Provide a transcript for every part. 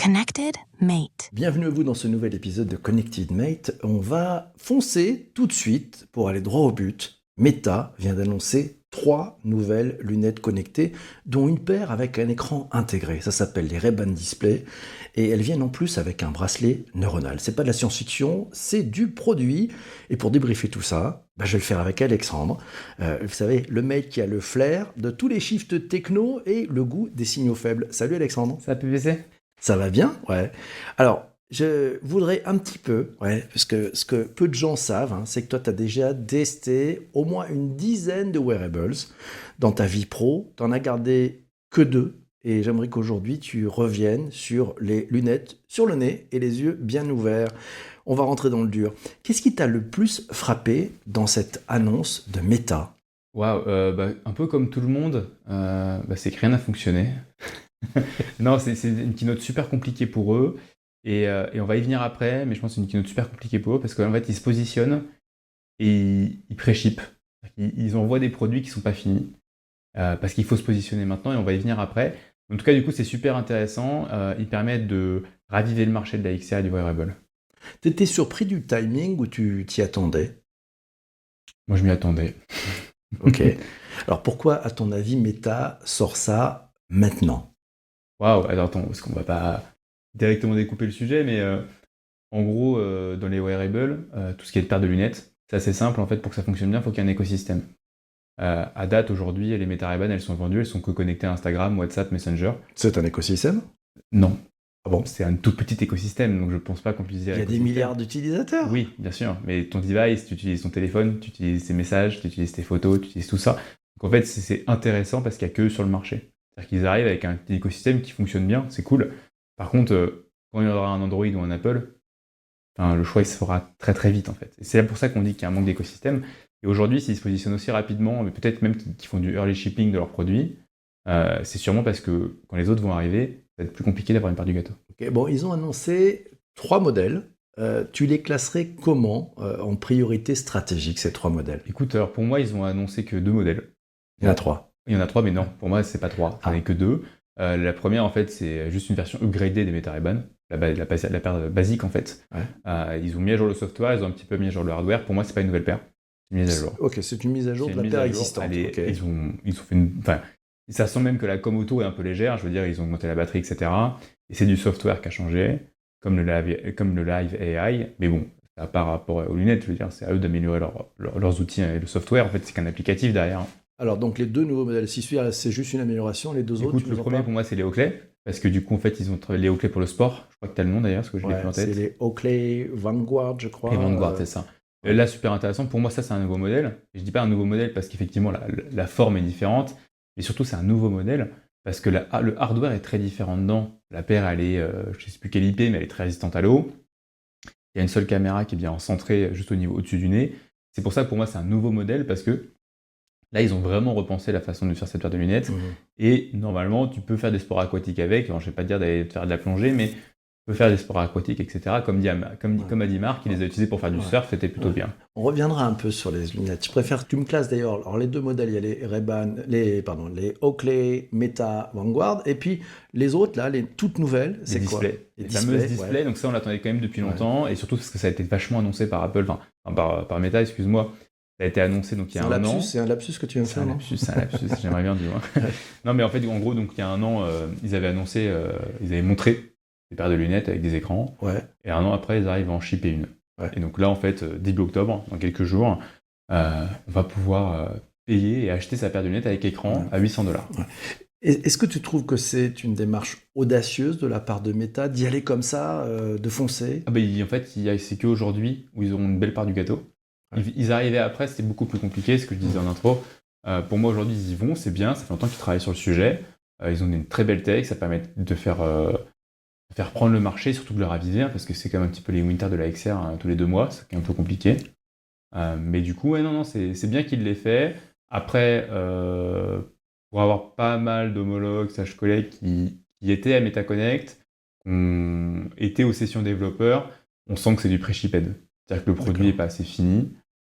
Connected Mate. Bienvenue à vous dans ce nouvel épisode de Connected Mate. On va foncer tout de suite pour aller droit au but. Meta vient d'annoncer 3 nouvelles lunettes connectées, dont une paire avec un écran intégré. Ça s'appelle les Ray-Ban Display et elles viennent en plus avec un bracelet neuronal. C'est pas de la science-fiction, c'est du produit. Et pour débriefer tout ça, je vais le faire avec Alexandre. Vous savez, le mec qui a le flair de tous les shifts techno et le goût des signaux faibles. Salut Alexandre. Ça PVC? Ça va bien? Ouais. Alors, je voudrais un petit peu, parce que ce que peu de gens savent, c'est que toi, tu as déjà testé au moins une dizaine de wearables dans ta vie pro. Tu n'en as gardé que 2. Et j'aimerais qu'aujourd'hui, tu reviennes sur les lunettes sur le nez et les yeux bien ouverts. On va rentrer dans le dur. Qu'est-ce qui t'a le plus frappé dans cette annonce de Meta? Waouh, un peu comme tout le monde, c'est que rien n'a fonctionné. Non, c'est une keynote super compliquée pour eux. Et on va y venir après, mais je pense que c'est une keynote super compliquée pour eux parce qu'en fait, ils se positionnent et ils pré-ship. Ils envoient des produits qui ne sont pas finis parce qu'il faut se positionner maintenant et on va y venir après. En tout cas, du coup, c'est super intéressant. Ils permettent de raviver le marché de la XR et du wearable. T'étais surpris du timing ou tu t'y attendais? Moi, je m'y attendais. Ok. Alors pourquoi, à ton avis, Meta sort ça maintenant? Waouh, alors attends, parce qu'on va pas directement découper le sujet, mais en gros, dans les wearables, tout ce qui est de paire de lunettes, c'est assez simple en fait, pour que ça fonctionne bien, il faut qu'il y ait un écosystème. À date, aujourd'hui, les Meta Ray-Ban, elles sont vendues, elles sont que connectées à Instagram, WhatsApp, Messenger. C'est un écosystème? Non. Ah bon? C'est un tout petit écosystème, donc je pense pas qu'on puisse dire Il y a des milliards d'utilisateurs. Oui, bien sûr, mais ton device, tu utilises ton téléphone, tu utilises tes messages, tu utilises tes photos, tu utilises tout ça. Donc en fait, c'est intéressant parce qu'il n'y a que eux sur le marché. C'est-à-dire qu'ils arrivent avec un petit écosystème qui fonctionne bien, c'est cool. Par contre, quand il y aura un Android ou un Apple, le choix il se fera très très vite en fait. Et c'est pour ça qu'on dit qu'il y a un manque d'écosystème. Et aujourd'hui, s'ils se positionnent aussi rapidement, mais peut-être même qu'ils font du early shipping de leurs produits, c'est sûrement parce que quand les autres vont arriver, ça va être plus compliqué d'avoir une part du gâteau. Okay, bon, ils ont annoncé 3 modèles. Tu les classerais comment en priorité stratégique, ces 3 modèles? Écoute, alors pour moi, ils ont annoncé que 2 modèles. Il y en a 3. Il y en a 3, mais non, pour moi, c'est pas 3. Il n'y en a que 2. La première, en fait, c'est juste une version upgradée des Meta Ray-Ban, la paire basique, en fait. Ouais. Ils ont mis à jour le software, ils ont un petit peu mis à jour le hardware. Pour moi, c'est pas une nouvelle paire. C'est une mise à jour. Ok, c'est une mise à jour de la paire existante. Okay. Ils ont fait ça sent même que la com auto est un peu légère. Je veux dire, ils ont augmenté la batterie, etc. Et c'est du software qui a changé, comme le Live AI. Mais bon, par rapport aux lunettes, je veux dire, c'est à eux d'améliorer leurs outils et le software. En fait, c'est qu'un applicatif derrière. Alors, donc, les 2 nouveaux modèles, si c'est juste une amélioration, les 2 autres, le premier, pour moi, c'est les Oakley, parce que du coup, en fait, ils ont travaillé les Oakley pour le sport. Je crois que tu as le nom, d'ailleurs, parce que je l'ai plus en tête. C'est les Oakley Vanguard, je crois. Et Vanguard, c'est ça. Là, super intéressant. Pour moi, ça, c'est un nouveau modèle. Et je dis pas un nouveau modèle parce qu'effectivement, la forme est différente, mais surtout, c'est un nouveau modèle, parce que le hardware est très différent dedans. La paire, elle est, je ne sais plus quelle IP, mais elle est très résistante à l'eau. Il y a une seule caméra qui est bien centrée juste au-dessus du nez. C'est pour ça que pour moi, c'est un nouveau modèle, parce que là, ils ont vraiment repensé la façon de faire cette paire de lunettes. Et normalement, tu peux faire des sports aquatiques avec. Alors, je ne vais pas te dire d'aller faire de la plongée, mais tu peux faire des sports aquatiques, etc. Comme a dit Marc, il les a utilisés pour faire du surf, c'était plutôt bien. On reviendra un peu sur les lunettes. Je préfère que tu me classes d'ailleurs. Alors, les 2 modèles, il y a les Ray-Ban, les Oakley Meta Vanguard, et puis les autres, là, les toutes nouvelles, c'est quoi? Les fameuses displays. Donc ça, on l'attendait quand même depuis longtemps, et surtout parce que ça a été vachement annoncé par Apple, par Meta, excuse-moi. Ça a été annoncé donc il y a un an. C'est un lapsus que tu viens de faire, non? C'est un lapsus, j'aimerais bien dire. Non, mais en fait, en gros, donc il y a un an, ils avaient annoncé, ils avaient montré des paires de lunettes avec des écrans. Ouais. Et un an après, ils arrivent à en shipper une. Ouais. Et donc là, en fait, début octobre, dans quelques jours, on va pouvoir payer et acheter sa paire de lunettes avec écran à $800. Ouais. Est-ce que tu trouves que c'est une démarche audacieuse de la part de Meta d'y aller comme ça, de foncer? En fait, c'est qu'aujourd'hui où ils auront une belle part du gâteau. Ouais. Ils arrivaient après, c'était beaucoup plus compliqué, ce que je disais en intro. Pour moi, aujourd'hui, ils y vont, c'est bien, ça fait longtemps qu'ils travaillent sur le sujet. Ils ont une très belle tech, ça permet de faire prendre le marché, surtout de le raviver, parce que c'est quand même un petit peu les winter de la XR tous les 2 mois, c'est un peu compliqué. Mais du coup, c'est bien qu'il l'ait fait. Après, pour avoir pas mal d'homologues, collègues qui étaient à MetaConnect, qui étaient aux sessions développeurs, on sent que c'est du pré-shipped. C'est-à-dire que le produit n'est pas assez fini,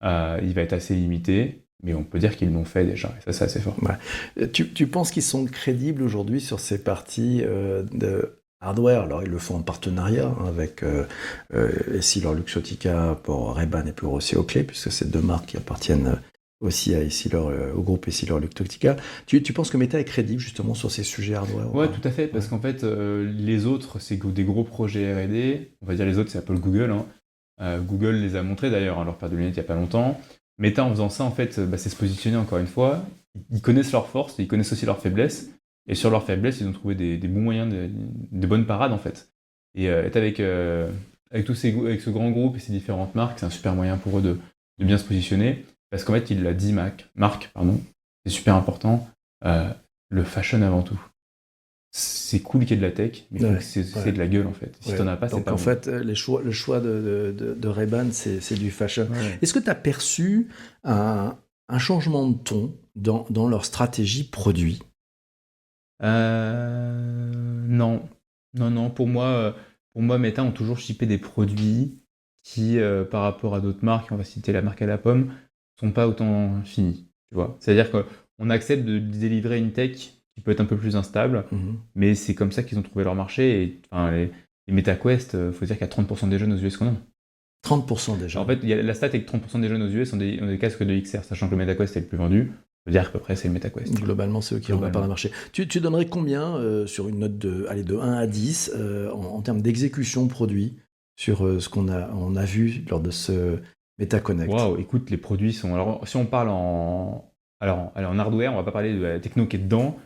il va être assez limité, mais on peut dire qu'ils l'ont fait déjà, et ça c'est assez fort. Ouais. Tu penses qu'ils sont crédibles aujourd'hui sur ces parties hardware. Alors, ils le font en partenariat avec EssilorLuxottica pour Ray-Ban et pour aussi Oakley, puisque c'est deux marques qui appartiennent aussi à au groupe EssilorLuxottica. Tu penses que Meta est crédible justement sur ces sujets hardware? Ouais, tout à fait, parce qu'en fait, les autres, c'est des gros projets R&D. On va dire les autres, c'est Apple, Google. Google les a montrés d'ailleurs, leur paire de lunettes il n'y a pas longtemps. Meta, en faisant ça, en fait, c'est se positionner encore une fois. Ils connaissent leurs forces, ils connaissent aussi leurs faiblesses. Et sur leurs faiblesses, ils ont trouvé des bons moyens, de bonnes parades, en fait. Et être avec avec ce grand groupe et ces différentes marques, c'est un super moyen pour eux de bien se positionner. Parce qu'en fait, il l'a dit, Marc, c'est super important, le fashion avant tout. C'est cool qu'il y ait de la tech, mais il faut que c'est de la gueule, en fait. Si t'en as pas, c'est pas en bon. fait, le choix de Ray-Ban, c'est du fashion. Ouais. Est-ce que tu as perçu un changement de ton dans leur stratégie produit? Non. Pour moi, Meta ont toujours shippé des produits qui, par rapport à d'autres marques, on va citer la marque à la pomme, sont pas autant finis. Tu vois. C'est-à-dire qu'on accepte de délivrer une tech qui peut être un peu plus instable, mais c'est comme ça qu'ils ont trouvé leur marché. Et les MetaQuest, faut dire qu'il y a 30% des jeunes aux US qu'on a. 30% déjà. En fait, la stat est que 30% des jeunes aux US ont des casques de XR, sachant que le MetaQuest est le plus vendu. Je veux dire qu'à peu près, c'est le MetaQuest. Globalement, c'est eux qui ont pas le marché. Tu donnerais combien sur une note de 1 à 10 en termes d'exécution produit sur ce qu'on a vu lors de ce MetaConnect? Waouh, écoute, les produits sont... Alors, si on parle en hardware, on va pas parler de la techno qui est dedans.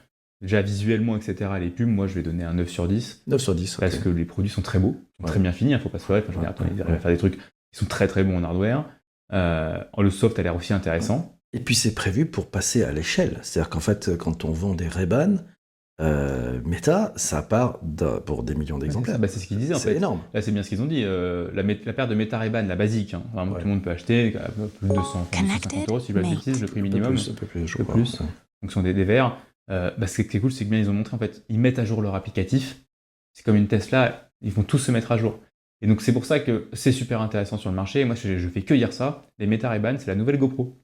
Déjà, visuellement, etc., les pubs, moi, je vais donner un 9 sur 10. 9 sur 10, parce que les produits sont très beaux, sont très bien finis, faut pas se leurrer. Ils arrivent à faire des trucs qui sont très très bons en hardware. Le soft a l'air aussi intéressant. Et puis c'est prévu pour passer à l'échelle. C'est-à-dire qu'en fait, quand on vend des Ray-Ban, Meta, ça part pour des millions d'exemplaires. C'est ce qu'ils disaient en fait. C'est énorme. Là, c'est bien ce qu'ils ont dit. La paire de Meta Ray-Ban, la basique, vraiment, tout le monde peut acheter, à plus de 250 €, si je ne dis pas de bêtises, le prix minimum. Un peu plus, je crois. Plus. Donc, ce sont des verres. Ce qui est cool, c'est que bien, ils ont montré, en fait, ils mettent à jour leur applicatif. C'est comme une Tesla, ils vont tous se mettre à jour. Et donc, c'est pour ça que c'est super intéressant sur le marché. Moi, je fais que dire ça. Les Meta Ray-Ban, c'est la nouvelle GoPro.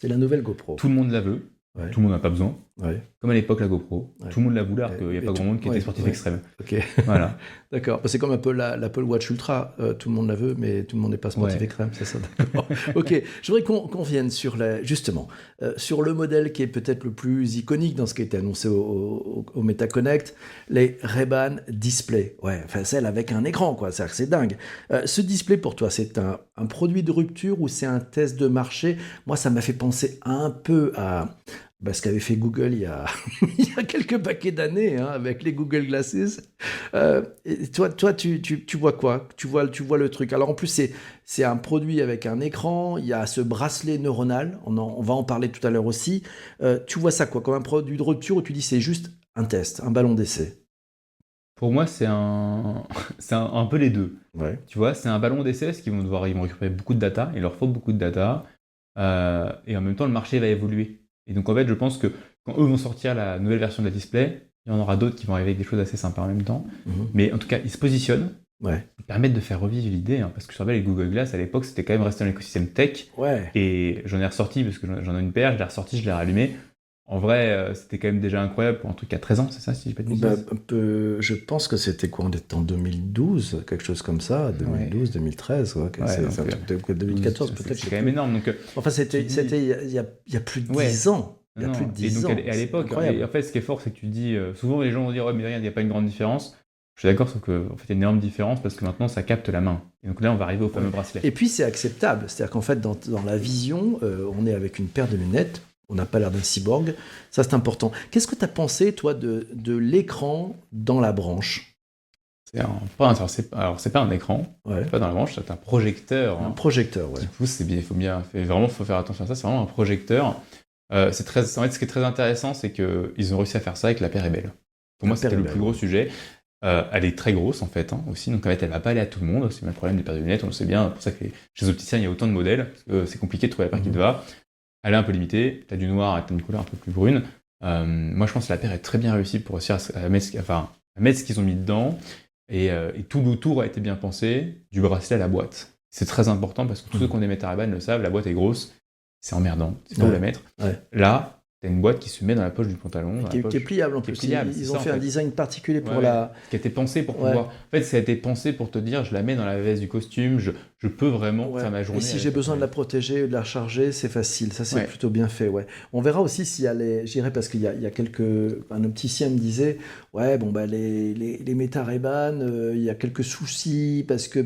C'est la nouvelle GoPro. Tout le monde la veut. Ouais. Tout le monde n'a pas besoin. Ouais. Comme à l'époque, la GoPro. Ouais. Tout le monde la voulait, alors qu'il n'y a pas grand monde qui était sportif extrême. Ok. Voilà. D'accord. C'est comme un peu l'Apple Watch Ultra. Tout le monde la veut, mais tout le monde n'est pas sportif extrême, c'est ça. D'accord. Ok. Je voudrais qu'on vienne sur justement sur le modèle qui est peut-être le plus iconique dans ce qui a été annoncé au MetaConnect, les Ray-Ban Display. Ouais. Enfin, celle avec un écran, quoi. C'est dingue. Ce display pour toi, c'est un produit de rupture ou c'est un test de marché? Moi, ça m'a fait penser un peu à ce qu'avait fait Google il y a quelques paquets d'années avec les Google Glasses. Et toi, tu vois quoi? Tu vois le truc. Alors en plus, c'est un produit avec un écran. Il y a ce bracelet neuronal. On va en parler tout à l'heure aussi. Tu vois ça quoi? Comme un produit de rupture où tu dis c'est juste un test, un ballon d'essai? Pour moi, c'est un peu les deux. Ouais. Tu vois, c'est un ballon d'essai parce qu'ils vont récupérer beaucoup de data. Il leur faut beaucoup de data. Et en même temps, le marché va évoluer. Et donc, en fait, je pense que quand eux vont sortir la nouvelle version de la display, il y en aura d'autres qui vont arriver avec des choses assez sympas en même temps. Mais en tout cas, ils se positionnent. Ouais. Ils permettent de faire revivre l'idée. Parce que je me rappelle, les Google Glass, à l'époque, c'était quand même resté dans l'écosystème tech. Ouais. Et j'en ai ressorti, parce que j'en ai une paire, je l'ai ressorti, je l'ai rallumé. En vrai, c'était quand même déjà incroyable pour un truc à 13 ans, c'est ça, si je dis pas de bêtises? Je pense que c'était quoi? On était en 2012, quelque chose comme ça, 2012, 2013, quoi. C'est un truc de 2014 peut-être. C'est quand même énorme. Donc, enfin, c'était il y a plus de 10 ans. Il y a plus de 10 ans. Et à l'époque, en fait, ce qui est fort, c'est que tu dis, souvent les gens vont dire, ouais, mais regarde, il n'y a pas une grande différence. Je suis d'accord, sauf qu'en fait, il y a une énorme différence parce que maintenant, ça capte la main. Et donc là, on va arriver au fameux bracelet. Et puis, c'est acceptable. C'est-à-dire qu'en fait, dans la vision, on est avec une paire de lunettes. On n'a pas l'air d'un cyborg. Ça, c'est important. Qu'est-ce que tu as pensé, toi, de l'écran dans la branche? C'est pas un écran. C'est pas dans la branche, c'est un projecteur. Un projecteur, ouais. Qui pousse, c'est bien, il faut faire attention à ça. C'est vraiment un projecteur. En fait, ce qui est très intéressant, c'est qu'ils ont réussi à faire ça avec la paire est belle. Pour moi, c'était le plus gros sujet. Elle est très grosse, en fait, aussi. Donc, en fait, elle va pas aller à tout le monde. C'est le problème des paires de lunettes. On le sait bien. C'est pour ça que chez les opticiens, il y a autant de modèles. Parce que c'est compliqué de trouver la paire qui te va. Elle est un peu limitée. Tu as du noir et tu as une couleur un peu plus brune. Moi, je pense que la paire est très bien réussie pour réussir à mettre ce qu'ils ont mis dedans. Et tout l'autour a été bien pensé, du bracelet à la boîte. C'est très important parce que tous ceux qui ont des Meta Ray-Ban le savent, la boîte est grosse. C'est emmerdant, c'est pas où la mettre. Là, tu as une boîte qui se met dans la poche du pantalon. Qui est pliable en plus. Ils ont fait un design particulier pour la... Qui a été pensé pour pouvoir... En fait, ça a été pensé pour te dire, je la mets dans la veste du costume, je peux vraiment faire ma journée. Et si j'ai besoin de la protéger, de la recharger, c'est facile. Ça, c'est plutôt bien fait, On verra aussi s'il y a les... J'irai parce qu'il y a quelques... Un opticien me disait, les Meta Ray-Ban, il y a quelques soucis parce que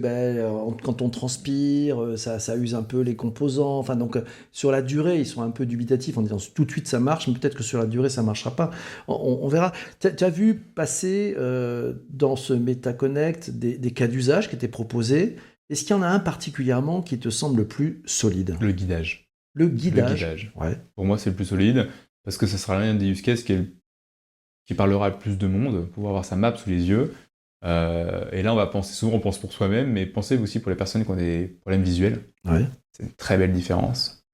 quand on transpire, ça use un peu les composants. Enfin, donc, sur la durée, ils sont un peu dubitatifs en disant tout de suite ça marche, mais peut-être que sur la durée ça marchera pas. On verra. Tu as vu passer dans ce MetaConnect des cas d'usage qui étaient proposés. Est-ce qu'il y en a un particulièrement qui te semble le plus solide ? Le guidage. Le guidage. Ouais. Pour moi, c'est le plus solide parce que ce sera l'un des use cases qui parlera le plus de monde, pouvoir avoir sa map sous les yeux. Et là, souvent on pense pour soi-même, mais pensez aussi pour les personnes qui ont des problèmes visuels. Ouais. C'est une très belle différence.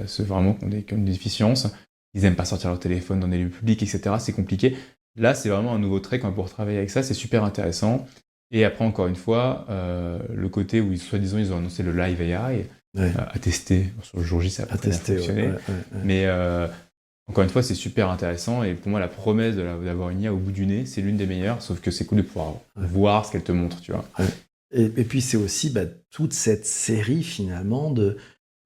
Ceux vraiment qui ont une déficience, ils n'aiment pas sortir leur téléphone dans des lieux publics, etc. C'est compliqué. Là, c'est vraiment un nouveau trait qu'on va pouvoir travailler avec ça. C'est super intéressant. Et après, encore une fois, le côté où, soi-disant, ils ont annoncé le Live AI à tester. Sur le jour J, ça n'a pas très bien fonctionné. Mais encore une fois, c'est super intéressant. Et pour moi, la promesse d'avoir une IA au bout du nez, c'est l'une des meilleures. Sauf que c'est cool de pouvoir voir ce qu'elle te montre, tu vois. Et puis, c'est aussi toute cette série, finalement, de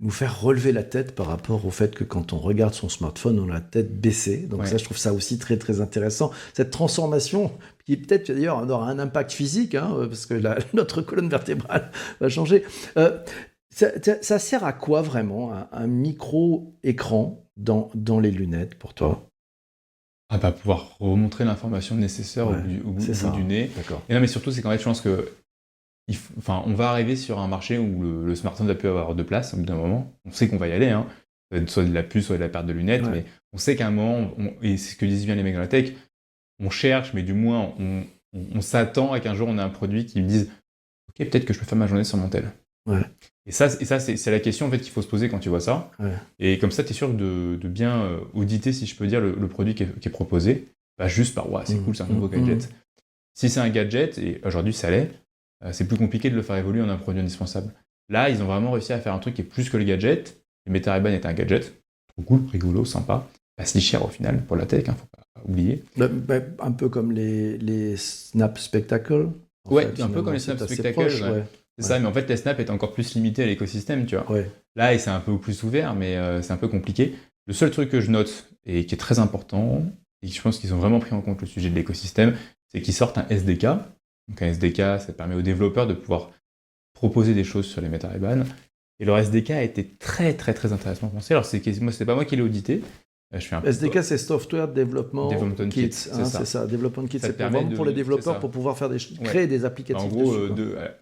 nous faire relever la tête par rapport au fait que quand on regarde son smartphone, on a la tête baissée. Donc ça, je trouve ça aussi très, très intéressant. Cette transformation, qui peut-être d'ailleurs aura un impact physique, parce que notre colonne vertébrale va changer. Ça sert à quoi vraiment, un micro-écran dans les lunettes pour toi ? Pouvoir remontrer l'information nécessaire au bout du nez. D'accord. Et non, mais surtout, c'est qu'en fait, je pense que on va arriver sur un marché où le smartphone va plus avoir de place au bout d'un moment. On sait qu'on va y aller, soit de la puce, soit de la paire de lunettes, mais on sait qu'à un moment, et c'est ce que disent bien les mecs dans la tech, on cherche, mais du moins, on s'attend à qu'un jour on ait un produit qui me dise « Ok, peut-être que je peux faire ma journée sur mon tel ». Et ça c'est la question en fait, qu'il faut se poser quand tu vois ça. Et comme ça, tu es sûr de bien auditer, si je peux dire, le produit qui est proposé. Pas juste par « c'est cool, c'est un nouveau gadget ». Si c'est un gadget, et aujourd'hui ça l'est, c'est plus compliqué de le faire évoluer en un produit indispensable. Là, ils ont vraiment réussi à faire un truc qui est plus que le gadget. Le Meta Ray-Ban est un gadget, trop cool, rigolo, sympa, pas si cher au final pour la tech, faut pas oublier. Un peu comme les Snap Spectacle. Un peu comme les Snap Spectacle. C'est ça, mais en fait, les Snap est encore plus limité à l'écosystème, tu vois. Là, c'est un peu plus ouvert, mais c'est un peu compliqué. Le seul truc que je note, et qui est très important, et je pense qu'ils ont vraiment pris en compte le sujet de l'écosystème, c'est qu'ils sortent un SDK. Donc un SDK, ça permet aux développeurs de pouvoir proposer des choses sur les Meta Ray-Ban. Et leur SDK a été très très très intéressant pensé. Alors c'est pas moi qui l'ai audité. SDK, c'est Software Development Kit. C'est ça, Development Kit. C'est pour les développeurs pour pouvoir créer des applicatifs. En gros,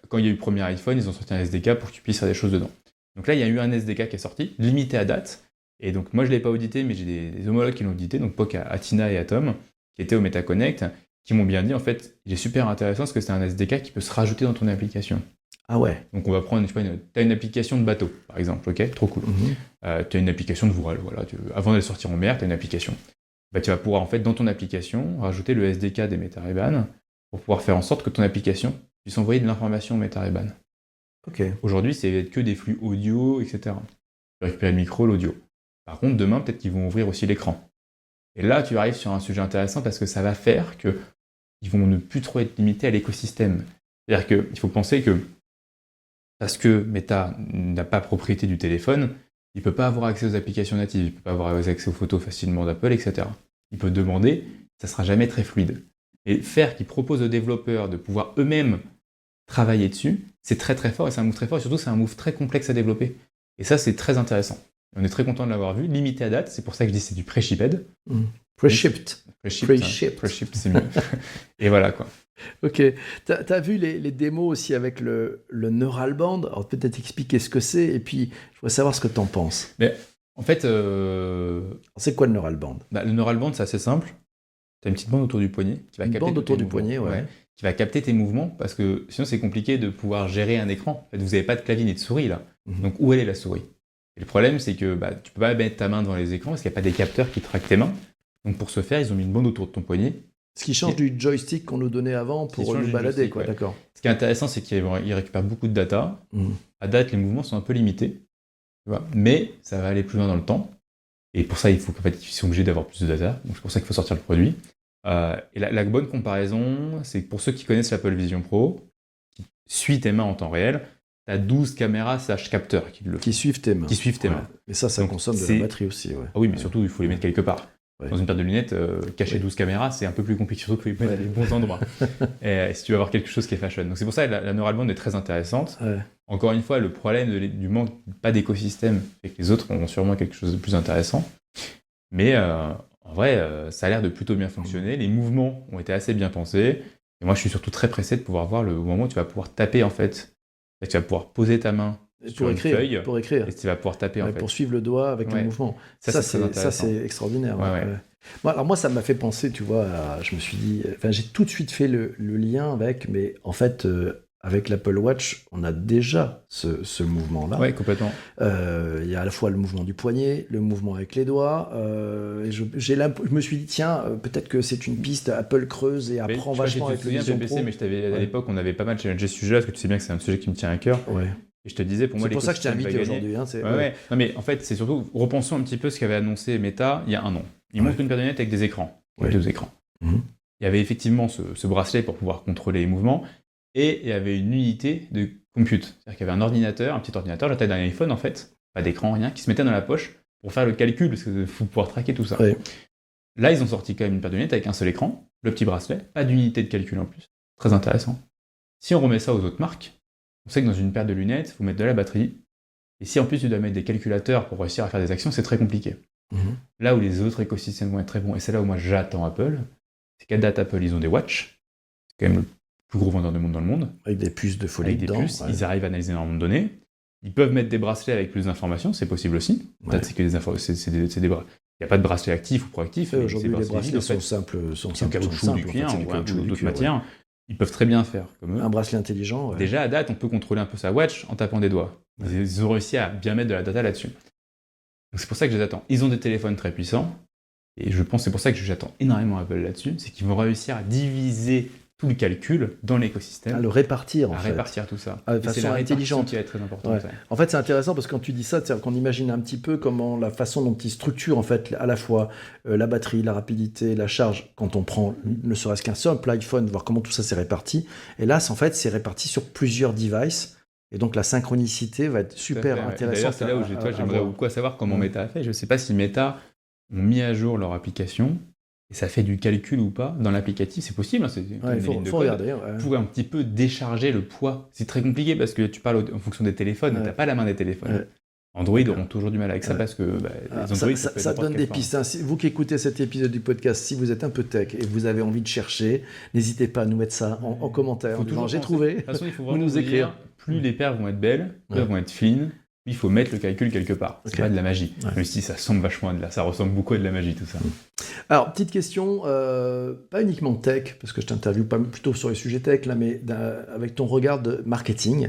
quand il y a eu le premier iPhone, ils ont sorti un SDK pour que tu puisses faire des choses dedans. Donc là, il y a eu un SDK qui est sorti, limité à date. Et donc moi, je ne l'ai pas audité, mais j'ai des homologues qui l'ont audité, donc POC, Atina et Atom, qui étaient au MetaConnect, qui m'ont bien dit, en fait, il est super intéressant parce que c'est un SDK qui peut se rajouter dans ton application. Ah ouais. Donc on va prendre, tu as une application de bateau, par exemple, ok, trop cool. Tu as une application de voile, voilà, avant d'aller sortir en mer, tu as une application. Tu vas pouvoir, en fait, dans ton application, rajouter le SDK des Meta Ray-Ban pour pouvoir faire en sorte que ton application puisse envoyer de l'information au Meta Ray-Ban. Ok. Aujourd'hui, c'est que des flux audio, etc. Tu peux récupérer le micro, l'audio. Par contre, demain, peut-être qu'ils vont ouvrir aussi l'écran. Et là, tu arrives sur un sujet intéressant parce que ça va faire qu'ils vont ne plus trop être limités à l'écosystème. C'est-à-dire qu'il faut penser que parce que Meta n'a pas propriété du téléphone, il ne peut pas avoir accès aux applications natives, il ne peut pas avoir accès aux photos facilement d'Apple, etc. Il peut demander, ça ne sera jamais très fluide. Et faire qu'ils proposent aux développeurs de pouvoir eux-mêmes travailler dessus, c'est très très fort et c'est un move très fort et surtout c'est un move très complexe à développer. Et ça, c'est très intéressant. On est très content de l'avoir vu, limité à date, c'est pour ça que je dis que c'est du pre-shipped. Pre-shipped. Pre-shipped, c'est mieux. Et voilà quoi. Ok. T'as vu les démos aussi avec le Neural Band. Alors peut-être expliquer ce que c'est et puis je voudrais savoir ce que t'en penses. Mais en fait... C'est quoi le Neural Band ? Le Neural Band, c'est assez simple. T'as une petite bande autour du poignet qui va capter bande autour du poignet, ouais. Qui va capter tes mouvements parce que sinon c'est compliqué de pouvoir gérer un écran. En fait, vous n'avez pas de clavier ni de souris là. Donc où elle est la souris ? Et le problème, c'est que tu peux pas mettre ta main devant les écrans parce qu'il n'y a pas des capteurs qui traquent tes mains. Donc pour ce faire, ils ont mis une bande autour de ton poignet. Ce qui change du joystick qu'on nous donnait avant pour nous balader, quoi. D'accord. Ce qui est intéressant, c'est qu'ils récupèrent beaucoup de data. À date, les mouvements sont un peu limités, tu vois, mais ça va aller plus loin dans le temps. Et pour ça, il faut qu'en fait, ils sont obligés d'avoir plus de data. Donc c'est pour ça qu'il faut sortir le produit. Et la bonne comparaison, c'est que pour ceux qui connaissent l'Apple Vision Pro, qui suit tes mains en temps réel, tu as 12 caméras capteurs qui suivent tes mains. Mains. Et ça Donc, consomme de la batterie aussi. Ouais. Ah oui, mais surtout, il faut les mettre quelque part. Ouais. Dans une paire de lunettes, cacher 12 caméras, c'est un peu plus compliqué, surtout qu'il faut les mettre à les bons endroits. Et si tu veux avoir quelque chose qui est fashion. Donc c'est pour ça que la Neural Band est très intéressante. Ouais. Encore une fois, le problème du manque, pas d'écosystème, fait que les autres ont sûrement quelque chose de plus intéressant. Mais en vrai, ça a l'air de plutôt bien fonctionner. Les mouvements ont été assez bien pensés. Et moi, je suis surtout très pressé de pouvoir voir le moment où tu vas pouvoir taper, en fait. Et tu vas pouvoir poser ta main sur une feuille. Pour écrire. Et tu vas pouvoir taper, en fait. Pour suivre le doigt avec le mouvement. Ça, c'est extraordinaire. Ouais. Bon, alors moi, ça m'a fait penser, tu vois, je me suis dit... j'ai tout de suite fait le lien avec... Mais en fait... avec l'Apple Watch, on a déjà ce mouvement-là. Oui, complètement. Il y a à la fois le mouvement du poignet, le mouvement avec les doigts. Et je me suis dit, tiens, peut-être que c'est une piste Apple creuse et apprend vachement avec le Vision Pro. Mais à l'époque, on avait pas mal challengé ce sujet-là, parce que tu sais bien que c'est un sujet qui me tient à cœur. Ouais. Et je te disais, pour moi, c'est pour ça que je t'ai invité aujourd'hui. Hein, Non, mais en fait, c'est surtout, repensons un petit peu ce qu'avait annoncé Meta il y a un an. Ils montrent une paire de lunettes avec des écrans, avec 2 écrans. Il y avait effectivement ce bracelet pour pouvoir contrôler les mouvements. Et il y avait une unité de compute. C'est-à-dire qu'il y avait un ordinateur, un petit ordinateur, la taille d'un iPhone en fait, pas d'écran, rien, qui se mettait dans la poche pour faire le calcul, parce qu'il faut pouvoir traquer tout ça. Oui. Là, ils ont sorti quand même une paire de lunettes avec un seul écran, le petit bracelet, pas d'unité de calcul en plus. Très intéressant. Si on remet ça aux autres marques, on sait que dans une paire de lunettes, il faut mettre de la batterie. Et si en plus tu dois mettre des calculateurs pour réussir à faire des actions, c'est très compliqué. Là où les autres écosystèmes vont être très bons, et c'est là où moi j'attends Apple, c'est qu'à date Apple, ils ont des watch, c'est quand même le plus gros vendeur de monde dans le monde. Avec des puces de folie avec dedans. Des puces, ils arrivent à analyser énormément de données. Ils peuvent mettre des bracelets avec plus d'informations, c'est possible aussi. Peut-être c'est que il n'y a pas de bracelet actif ou proactif. Aujourd'hui, les bracelets sont simples. C'est du caoutchouc, du cuir ou d'autres matières. Ils peuvent très bien faire comme eux. Un bracelet intelligent. Déjà, à date, on peut contrôler un peu sa watch en tapant des doigts. Ils ont réussi à bien mettre de la data là-dessus. Donc c'est pour ça que je les attends. Ils ont des téléphones très puissants. Et je pense que c'est pour ça que j'attends énormément Apple là-dessus. C'est qu'ils vont réussir à diviser tout le calcul dans l'écosystème. À le répartir, répartir tout ça. De façon intelligente. Qui va être très importante. Ouais. En fait, c'est intéressant parce que quand tu dis ça, c'est-à-dire qu'on imagine un petit peu comment la façon dont ils structurent en fait, à la fois la batterie, la rapidité, la charge, quand on prend ne serait-ce qu'un simple iPhone, voir comment tout ça s'est réparti. Et là, en fait, c'est réparti sur plusieurs devices. Et donc, la synchronicité va être super intéressante. D'ailleurs, c'est là où j'aimerais beaucoup savoir comment Meta a fait. Je ne sais pas si Meta ont mis à jour leur application. Et ça fait du calcul ou pas dans l'applicatif, c'est possible. Hein, il faut regarder. Pour un petit peu décharger le poids. C'est très compliqué parce que tu parles en fonction des téléphones, tu n'as pas la main des téléphones. Android auront toujours du mal avec ça parce que Android, ça donne des pistes. Hein. Vous qui écoutez cet épisode du podcast, si vous êtes un peu tech et vous avez envie de chercher, n'hésitez pas à nous mettre ça en commentaire. J'ai trouvé. De toute façon, il faut vraiment nous écrire. Plus les paires vont être belles, plus elles vont être fines. Il faut mettre le calcul quelque part. C'est pas de la magie. Même si ça ressemble vachement à ça ressemble beaucoup à de la magie, tout ça. Alors, petite question, pas uniquement tech, parce que je t'interviewe pas plutôt sur les sujets tech, là, mais avec ton regard de marketing,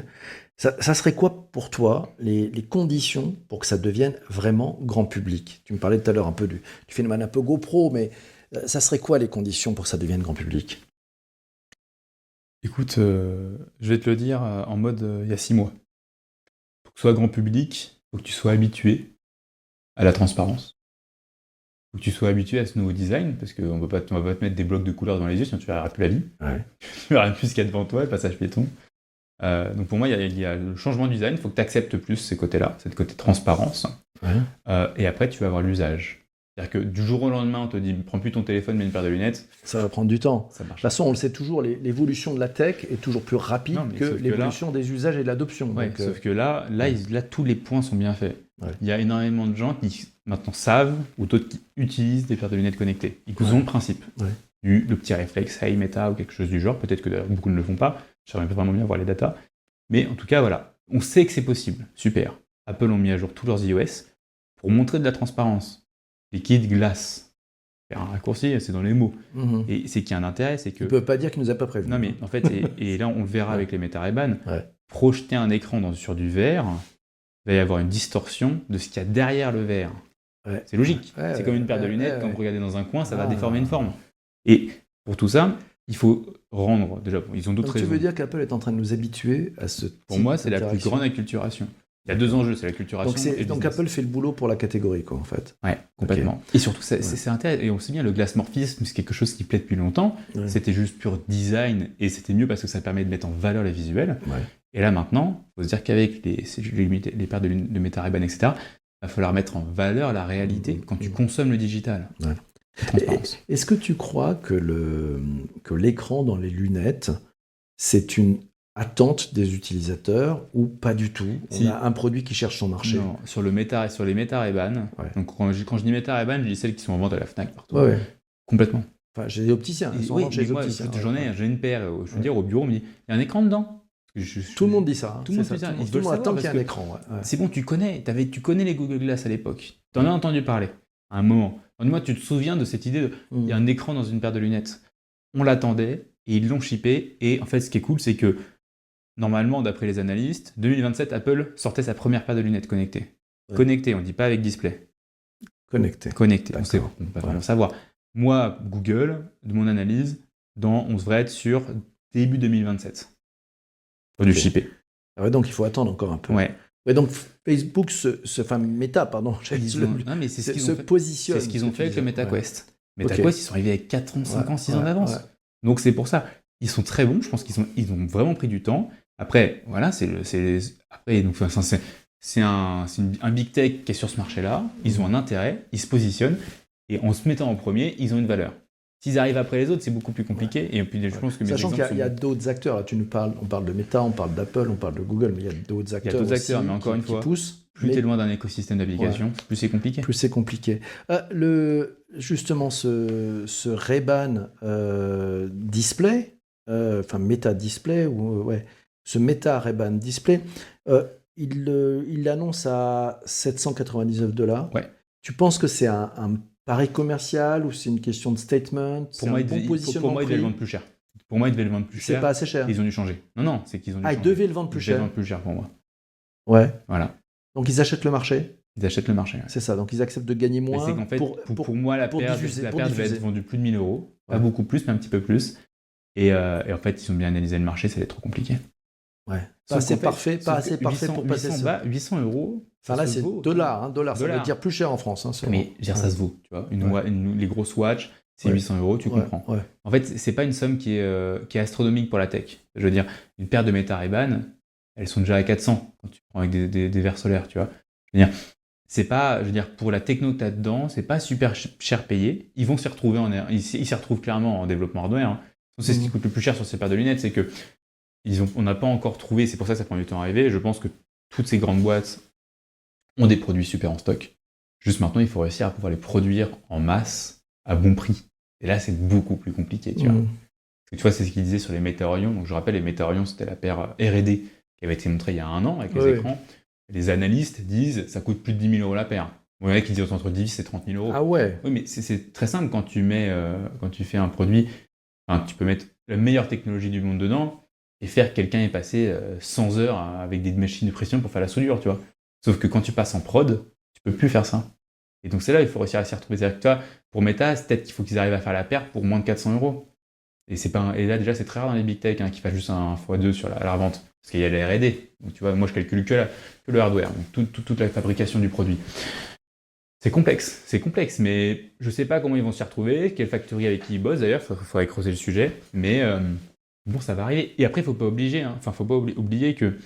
ça serait quoi pour toi les conditions pour que ça devienne vraiment grand public ? Tu me parlais tout à l'heure un peu du phénomène un peu GoPro, mais ça serait quoi les conditions pour que ça devienne grand public ? Écoute, je vais te le dire en mode il y a 6 mois. Pour que ce soit grand public, il faut que tu sois habitué à la transparence. Il faut que tu sois habitué à ce nouveau design, parce qu'on va pas te mettre des blocs de couleurs dans les yeux, sinon tu verras plus la vie. Ouais. Tu verras plus ce qu'il y a devant toi, le passage piéton. Donc pour moi, il y a le changement de design, il faut que tu acceptes plus ces côtés-là, cette côté transparence. Ouais. Et après, tu vas avoir l'usage. C'est-à-dire que du jour au lendemain, on te dit prends plus ton téléphone, mais une paire de lunettes. Ça va prendre du temps. Ça marche. De toute façon, on le sait toujours, l'évolution de la tech est toujours plus rapide que l'évolution des usages et de l'adoption. Ouais, sauf que là, tous les points sont bien faits. Ouais. Il y a énormément de gens qui maintenant savent, ou d'autres qui utilisent des paires de lunettes connectées. Ils ont le principe. Ouais. Le petit réflexe, hey Meta ou quelque chose du genre. Peut-être que d'ailleurs, beaucoup ne le font pas. J'aimerais vraiment bien voir les datas. Mais en tout cas, voilà. On sait que c'est possible. Super. Apple ont mis à jour tous leurs iOS pour montrer de la transparence. Liquide, glace. Faire un raccourci, c'est dans les mots. Et c'est qu'il y a un intérêt, c'est que... Ils ne peuvent pas dire qu'ils nous a pas prévenu. Non, mais en fait, et là, on le verra avec les Meta Ray-Ban, projeter un écran sur du verre, il va y avoir une distorsion de ce qu'il y a derrière le verre. Ouais. C'est logique. C'est comme une paire de lunettes, quand vous regardez dans un coin, ça va déformer une forme. Et pour tout ça, il faut rendre... Déjà, ils ont d'autres raisons. Tu veux dire qu'Apple est en train de nous habituer à ce type Pour moi, c'est la plus grande acculturation. Il y a deux enjeux, c'est la culturation et le Donc business. Apple fait le boulot pour la catégorie, quoi, en fait. Ouais, complètement. Et surtout, c'est intéressant. Et on sait bien, le glassmorphisme, c'est quelque chose qui plaît depuis longtemps. Ouais. C'était juste pur design et c'était mieux parce que ça permet de mettre en valeur les visuels. Ouais. Et là, maintenant, il faut se dire qu'avec les paires de Meta Ray-Ban, etc., il va falloir mettre en valeur la réalité quand tu consommes le digital. Ouais. Transparence. Est-ce que tu crois que l'écran dans les lunettes, c'est une attente des utilisateurs ou pas du tout? Si. On a un produit qui cherche son marché. Non, sur les Meta Ray-Ban, donc quand je dis Meta Ray-Ban, je dis celles qui sont en vente à la Fnac partout. Ouais. Complètement. Enfin, j'ai des opticiens. Ils sont en vente chez les moi, opticiens. j'ai une paire, je veux dire, au bureau, on me dit, il y a un écran dedans. Tout le monde dit ça. Tout le monde dit ça. Tout le monde attend qu'il y ait un écran. Ouais. C'est bon, tu connais les Google Glass à l'époque. Tu en as entendu parler à un moment. Dis-moi, tu te souviens de cette idée de il y a un écran dans une paire de lunettes. On l'attendait et ils l'ont shippé. Et en fait, ce qui est cool, c'est que normalement, d'après les analystes, 2027, Apple sortait sa première paire de lunettes connectées. Ouais. Connectées, on ne dit pas avec display. Connectées. On ne peut pas vraiment savoir. Moi, Google, de mon analyse, on devrait être sur début 2027. Du shippé. Ah ouais, donc il faut attendre encore un peu. Ouais. Ouais, donc Facebook, Meta, pardon, se positionne. C'est ce qu'ils ont fait avec le MetaQuest. MetaQuest, ils sont arrivés avec 4 ans, 5 ans, 6 ans d'avance. Ouais. Donc c'est pour ça. Ils sont très bons, je pense qu'ils ont vraiment pris du temps. Après, voilà, c'est un big tech qui est sur ce marché-là. Ils ont un intérêt, ils se positionnent. Et en se mettant en premier, ils ont une valeur. S'ils arrivent après les autres, c'est beaucoup plus compliqué. Ouais. Et puis, je pense que sachant qu'il y a d'autres acteurs. Là, on parle de Meta, on parle d'Apple, on parle de Google, mais il y a d'autres acteurs. Il y a d'autres acteurs, mais encore une fois, plus tu es loin d'un écosystème d'application, plus c'est compliqué. Plus c'est compliqué. Justement, ce Ray-Ban display, Meta Display, ce Meta Ray-Ban Display, il l'annonce à $799. Ouais. Tu penses que c'est un pari commercial ou c'est une question de statement? Pour moi, il devait le vendre plus cher. C'est pas assez cher. Ils ont dû changer. Non, c'est qu'ils ont dû changer. Ils devaient le vendre plus cher. Ils devaient le vendre plus cher pour moi. Ouais. Voilà. Donc ils achètent le marché. Ils achètent le marché. Ouais. C'est ça. Donc ils acceptent de gagner moins. Mais c'est qu'en fait, pour moi, la paire devait être vendue plus de 1 000 €. Pas beaucoup plus, mais un petit peu plus. Et en fait, ils ont bien analysé le marché, ça allait être trop compliqué. Ouais. Pas assez parfait pour passer ça. 800 €. Enfin là, c'est dollars. Ça veut dire plus cher en France. Mais ça se vaut. Tu vois, les grosses watch, c'est 800 €, tu comprends. Ouais. En fait, c'est pas une somme qui est astronomique pour la tech. Je veux dire, une paire de Meta Ray-Ban, elles sont déjà à 400 quand tu prends avec des verres solaires, tu vois. Je veux dire, c'est pas, pour la techno que tu as dedans, c'est pas super cher payé. Ils vont s'y retrouver ils s'y retrouvent clairement en développement hardware. Hein. C'est ce qui coûte le plus cher sur ces paires de lunettes, c'est que on n'a pas encore trouvé, c'est pour ça que ça prend du temps à arriver. Je pense que toutes ces grandes boîtes ont des produits super en stock. Juste maintenant, il faut réussir à pouvoir les produire en masse à bon prix. Et là, c'est beaucoup plus compliqué, tu vois. Parce que tu vois, c'est ce qu'ils disaient sur les Meta Orion. Donc, je rappelle, les Meta Orion, c'était la paire R&D qui avait été montrée il y a 1 an avec les écrans. Les analystes disent ça coûte plus de 10 000 € la paire. Bon, il y en a qui disent entre 10 et 30 000 €. Ah ouais. Oui, mais c'est très simple quand tu fais un produit. Tu peux mettre la meilleure technologie du monde dedans et faire que quelqu'un ait passé 100 heures avec des machines de pression pour faire la soudure, tu vois. Sauf que quand tu passes en prod, tu peux plus faire ça. Et donc c'est là il faut réussir à s'y retrouver. C'est-à-dire que toi, pour Meta, c'est peut-être qu'il faut qu'ils arrivent à faire la paire pour moins de 400 €. Et là déjà c'est très rare dans les big tech qu'ils fassent juste un x2 sur la revente. Parce qu'il y a la R&D. Donc tu vois, moi je calcule que le hardware, donc toute la fabrication du produit. C'est complexe, mais je sais pas comment ils vont s'y retrouver, quelle factory avec qui ils bossent d'ailleurs, il faudrait creuser le sujet, mais bon, ça va arriver. Et après, faut pas oublier que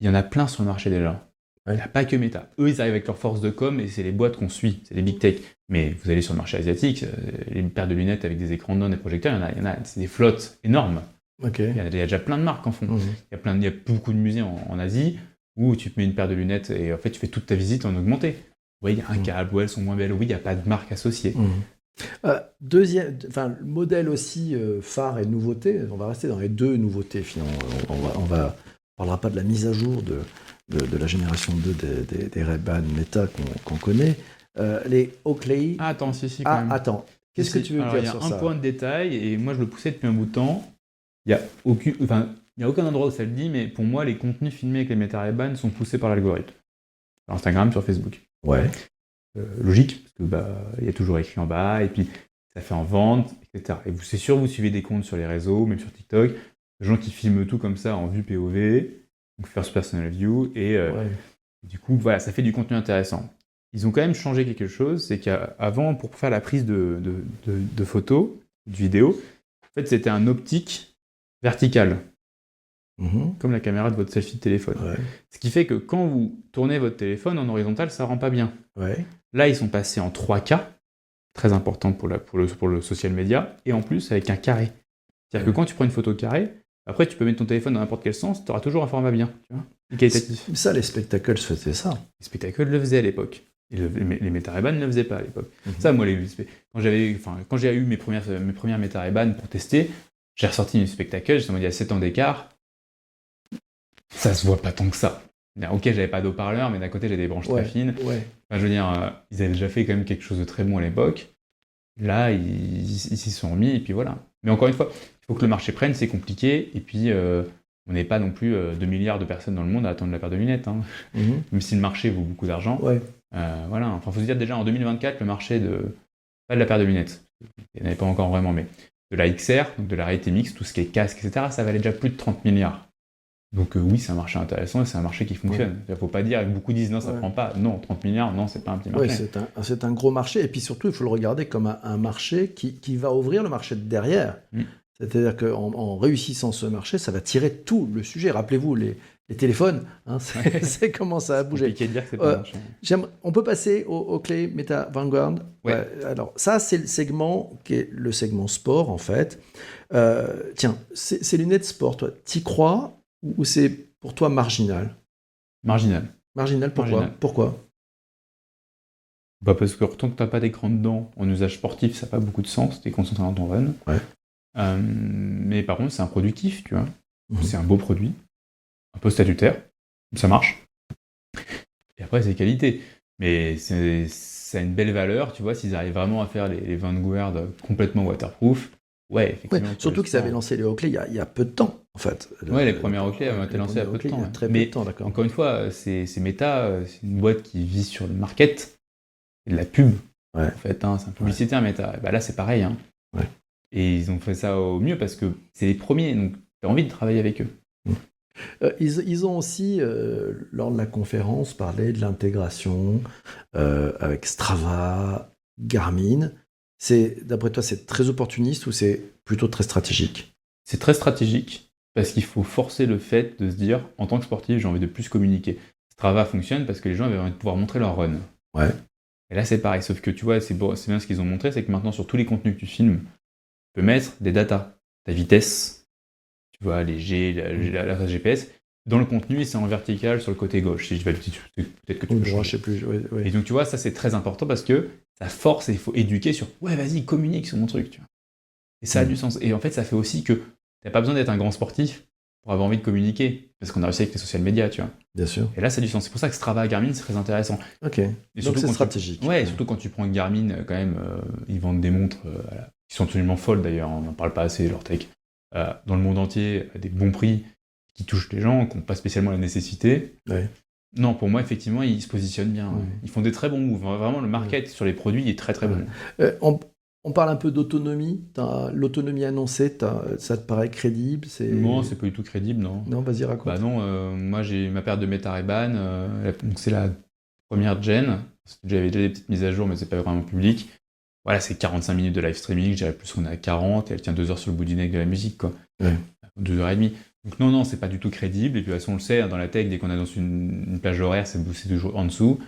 il y en a plein sur le marché déjà. Il n'y a pas que Meta. Eux, ils arrivent avec leur force de com et c'est les boîtes qu'on suit, c'est les big tech. Mais vous allez sur le marché asiatique, les paires de lunettes avec des écrans dedans, des projecteurs, il y en a, c'est des flottes énormes. Okay. Il y a déjà plein de marques en fond. Il y a beaucoup de musées en Asie où tu te mets une paire de lunettes et en fait, tu fais toute ta visite en augmenté. Oui, il y a un câble, elles sont moins belles. Oui, il n'y a pas de marque associée. Le modèle aussi phare et nouveauté, on va rester dans les deux nouveautés finalement. On parlera pas de la mise à jour de la génération 2 des Ray-Ban Meta qu'on connaît. Les Oakley. Ah, attends, quand même. Attends, qu'est-ce que tu veux dire sur ça? Il y a un point de détail, et moi je le poussais depuis un bout de temps. Il n'y a aucun endroit où ça le dit, mais pour moi, les contenus filmés avec les Meta Ray-Ban sont poussés par l'algorithme. Sur Instagram, sur Facebook. Ouais. Logique, parce que y a toujours écrit en bas, et puis ça fait en vente, etc. Et c'est sûr, vous suivez des comptes sur les réseaux, même sur TikTok, des gens qui filment tout comme ça en vue POV, donc First Personal View, et Ouais. du coup, voilà, ça fait du contenu intéressant. Ils ont quand même changé quelque chose, c'est qu'avant, pour faire la prise de photos, de vidéo, en fait, c'était un optique vertical, Mhm. comme la caméra de votre selfie de téléphone. Ouais. Ce qui fait que quand vous tournez votre téléphone en horizontal, ça rend pas bien. Ouais. Là, ils sont passés en 3K, très important pour le social media, et en plus avec un carré. C'est-à-dire que quand tu prends une photo carrée, après tu peux mettre ton téléphone dans n'importe quel sens, tu auras toujours un format bien, tu vois, et qualitatif. Ça, les spectacles faisaient ça. Les spectacles le faisaient à l'époque. Et les Meta Ray-Ban ne le faisaient pas à l'époque. Mhm. Ça, moi, quand j'ai eu mes premières Meta Ray-Ban pour tester, j'ai ressorti une spectacle, il y a 7 ans d'écart, ça se voit pas tant que ça. Ok, j'avais pas d'haut-parleur, mais d'un côté, j'ai des branches très fines. Ouais. Enfin, je veux dire, ils avaient déjà fait quand même quelque chose de très bon à l'époque. Là, ils s'y sont remis, et puis voilà. Mais encore une fois, il faut que le marché prenne, c'est compliqué, et puis on n'est pas non plus 2 milliards de personnes dans le monde à attendre la paire de lunettes. Hein. Mhm. Même si le marché vaut beaucoup d'argent. Ouais. Voilà. Enfin, faut se dire déjà en 2024, le marché pas de la paire de lunettes, il n'y en avait pas encore vraiment, mais de la XR, donc de la réalité mixte, tout ce qui est casque, etc., ça valait déjà plus de 30 milliards. Donc oui, c'est un marché intéressant et c'est un marché qui fonctionne. Il ne faut pas dire, beaucoup disent non, ça ne prend pas. Non, 30 milliards, non, c'est pas un petit marché. Oui, c'est un gros marché. Et puis surtout, il faut le regarder comme un marché qui va ouvrir le marché de derrière. C'est-à-dire qu'en réussissant ce marché, ça va tirer tout le sujet. Rappelez-vous, les téléphones, hein, c'est comment ça a bougé. C'est compliqué de dire que c'est pas un marché. On peut passer aux clés Meta Vanguard. Ouais. Alors ça, c'est le segment qui est le segment sport, en fait. Tiens, ces lunettes sport, toi, t'y crois ou c'est pour toi marginal? Marginal. Marginal, pourquoi? Marginal. Pourquoi? Bah parce que tant que tu n'as pas d'écran dedans, en usage sportif, ça n'a pas beaucoup de sens, tu es concentré dans ton run. Ouais. Mais par contre, c'est un produit kiff, tu vois. Mhm. C'est un beau produit, un peu statutaire, ça marche. Et après, c'est qualité. Mais ça a une belle valeur, tu vois, s'ils arrivent vraiment à faire les Vanguard complètement waterproof. Ouais, effectivement. Ouais, surtout qu'ils avaient lancé les Oakley il y a peu de temps, en fait. Ouais, les premières Oakley ont été lancées il y a peu de temps. Il y a très peu Mais de temps, d'accord. encore une fois, c'est Meta, c'est une boîte qui vise sur le market, et de la pub, Ouais. en fait. Hein, c'est un publicitaire Meta. Et bah là, c'est pareil. Hein. Ouais. Et ils ont fait ça au mieux parce que c'est les premiers, donc tu as envie de travailler avec eux. Ils ont aussi, lors de la conférence, parlé de l'intégration avec Strava, Garmin. D'après toi, c'est très opportuniste ou c'est plutôt très stratégique? C'est très stratégique parce qu'il faut forcer le fait de se dire, en tant que sportif, j'ai envie de plus communiquer. Strava fonctionne parce que les gens avaient envie de pouvoir montrer leur run. Ouais. Et là, c'est pareil, sauf que tu vois, c'est bien ce qu'ils ont montré, c'est que maintenant, sur tous les contenus que tu filmes, tu peux mettre des datas, ta vitesse, tu vois, les G, la GPS. Dans le contenu, c'est en vertical sur le côté gauche. Si je vais peut-être que tu peux changer. Je sais plus. Ouais. Et donc, tu vois, ça, c'est très important parce que ça force et il faut éduquer sur « Ouais, vas-y, communique sur mon truc. » tu vois. Et ça a du sens. Et en fait, ça fait aussi que tu n'as pas besoin d'être un grand sportif pour avoir envie de communiquer. Parce qu'on a réussi avec les social media, tu vois. Bien sûr. Et là, ça a du sens. C'est pour ça que Strava Garmin, c'est très intéressant. Ok. Et donc c'est stratégique. Ouais, et surtout quand tu prends une Garmin, quand même, ils vendent des montres qui sont absolument folles d'ailleurs. On n'en parle pas assez, leur tech. Dans le monde entier, à des bons prix qui touchent les gens, qui n'ont pas spécialement la nécessité. Ouais. Non, pour moi, effectivement, ils se positionnent bien. Ouais. Ils font des très bons moves. Vraiment, le market sur les produits est très très bon. On parle un peu d'autonomie. L'autonomie annoncée, ça te paraît crédible? Non, c'est pas du tout crédible, non. Non, vas-y, raconte. Bah non, moi j'ai ma paire de Meta Ray-Ban, donc c'est la première gen. J'avais déjà des petites mises à jour, mais c'est pas vraiment public. Voilà, c'est 45 minutes de live streaming, je dirais plus qu'on est à 40, et elle tient 2 heures sur le bout du nez de la musique, quoi. Ouais. 2 heures et demie. Donc non, c'est pas du tout crédible. Et puis de toute façon, on le sait, dans la tech, dès qu'on annonce une plage horaire, c'est toujours en dessous.